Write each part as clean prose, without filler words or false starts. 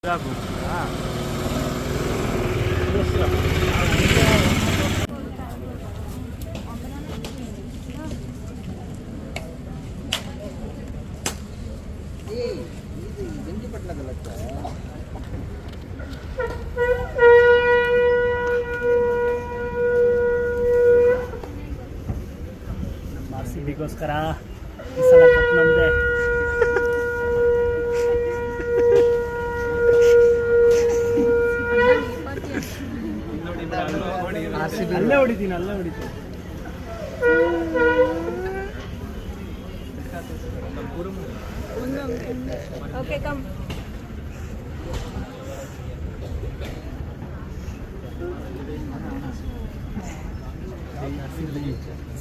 RCBಗೋಸ್ಕರ ಈ ಸಲ ಕಪ್ ನಮ್ದೆ. ಅಲ್ಲೇ ಹೊಡಿತೀನಿ. Okay come.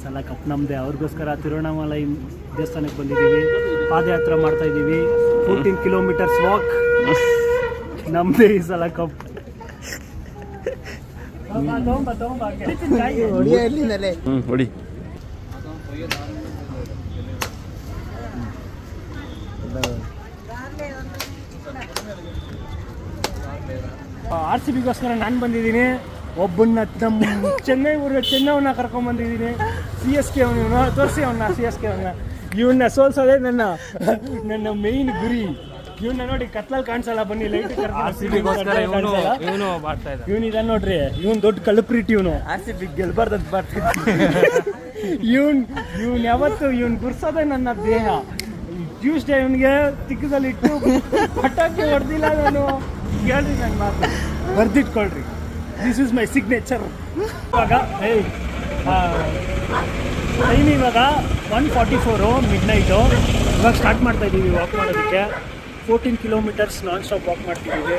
ಸಲ ಕಪ್ ನಮ್ದೆ. ಅವ್ರಿಗೋಸ್ಕರ ತಿರುವಣ್ಣಾಮಲೈ ದೇವಸ್ಥಾನಕ್ಕೆ ಬಂದಿದ್ದೀವಿ. ಪಾದಯಾತ್ರೆ ಮಾಡ್ತಾ ಇದ್ದೀವಿ. 14 ಕಿಲೋಮೀಟರ್ಸ್ ವಾಕ್. ನಮ್ದೇ ಈ ಸಲ ಕಪ್. ಹೊಡಿ. RCBಗೋಸ್ಕರ ನಾನು ಬಂದಿದ್ದೀನಿ. ಒಬ್ಬನ್ನ ನಮ್ಮ ಚೆನ್ನೈವನ್ನ ಕರ್ಕೊಂಡ್ಬಂದಿದ್ದೀನಿ. CSK ಅವನ ತೋರಿಸಿ ಅವನ್ನ. CSK ಅವನ್ನ ಇವನ್ನ ಸೋಲ್ಸೋದೇ ನನ್ನ ಮೇಯ್ನ್ ಗುರಿ. ಇವನ್ನ ನೋಡಿ ಕತ್ಲಲ್ಲಿ ಕಾಣಿಸಲ್ಲ. ಬನ್ನಿ ಲೈಟ್ ಇವನಿದ ನೋಡ್ರಿ. ಇವನ್ ದೊಡ್ಡ ಕಲ್ಪ್ರಿಟ್. ಇವನು RCB ಗೆಲ್ಬಾರ್ದಂತ ಬರ್ತಿದ್ದ. ಇವನ್ ಯಾವತ್ತು ಗುರ್ಸೋದೇ ನನ್ನ ದೇಹ. ಟ್ಯೂಸ್ಡೇ ಇವನಿಗೆ ತಿಕ್ಕದಲ್ಲಿಟ್ಟು ಪಟಾಕಿ ಹೊಡೆದಿಲ್ಲ ನಾನು. ಕೇಳ್ರಿ ನನ್ನ ಮಾತು, ಬರ್ದಿಟ್ಕೊಳ್ರಿ. This is my signature. ಇವಾಗ ಟೈಮ್ ಇವಾಗ 1:44 ಮಿಡ್ನೈಟು. ಇವಾಗ ಸ್ಟಾರ್ಟ್ ಮಾಡ್ತಾ ಇದ್ದೀವಿ ವಾಕ್ ಮಾಡೋದಕ್ಕೆ. 14 ಕಿಲೋಮೀಟರ್ಸ್ ನಾನ್ ಸ್ಟಾಪ್ ವಾಕ್ ಮಾಡ್ತಿದ್ದೀವಿ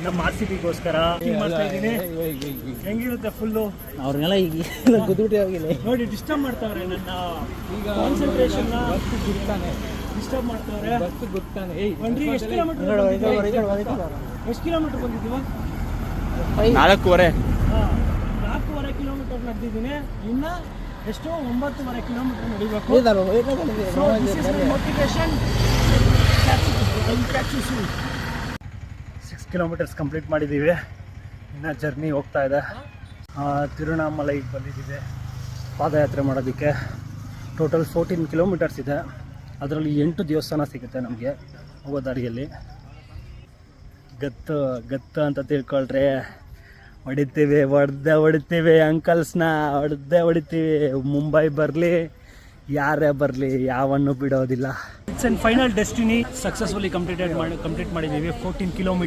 ನಮ್ಮ RCBಗೋಸ್ಕರ. ಮಾಡ್ತಾ ಇದ್ದೀನಿ. ಹೆಂಗಿರುತ್ತೆ ಫುಲ್ಲು? ಅವ್ರನ್ನೆಲ್ಲ ಈಗ ನೋಡಿ ಡಿಸ್ಟರ್ಬ್ ಮಾಡ್ತಾವ್ರೆ ನನ್ನ ಕಾನ್ಸಂಟ್ರೇಷನ್ನ. ಡಿಸ್ಟರ್ಬ್ ಮಾಡ್ತಾವ್ರೆ. ಎಷ್ಟು ಕಿಲೋಮೀಟರ್ ಬಂದಿದ್ದೀವ? 4.25. 4.25 ಕಿಲೋಮೀಟರ್ ನಡೆದಿದ್ದೀನಿ. ಇನ್ನು ಎಷ್ಟು 9.5 ಕಿಲೋಮೀಟರ್ ನಡಿಬೇಕು. ಮೋಟಿವೇಶನ್ 6 ಕಿಲೋಮೀಟರ್ಸ್ ಕಂಪ್ಲೀಟ್ ಮಾಡಿದ್ದೀವಿ. ಇನ್ನು ಜರ್ನಿ ಹೋಗ್ತಾ ಇದೆ. ತಿರುವಣ್ಣಾಮಲೈಗೆ ಬಂದಿದ್ದೀವಿ ಪಾದಯಾತ್ರೆ ಮಾಡೋದಕ್ಕೆ. ಟೋಟಲ್ 14 ಕಿಲೋಮೀಟರ್ಸ್ ಇದೆ. ಅದರಲ್ಲಿ 8 ದೇವಸ್ಥಾನ ಸಿಗುತ್ತೆ ನಮಗೆ ಹೋಗೋ ದಾರಿಯಲ್ಲಿ. ಗತ್ತು ಅಂತ ತಿಳ್ಕೊಳ್ರಿ. ಹೊಡಿತೀವಿ ಅಂಕಲ್ಸ್ನ ಹೊಡಿತೀವಿ. ಮುಂಬೈ ಬರಲಿ ಯಾರೇ ಬರಲಿ ಯಾವನ್ನು ಬಿಡೋದಿಲ್ಲ. It's and final destiny successfully complete ಮಾಡಿದ್ದೀವಿ. 14 ಕಿಲೋಮೀಟರ್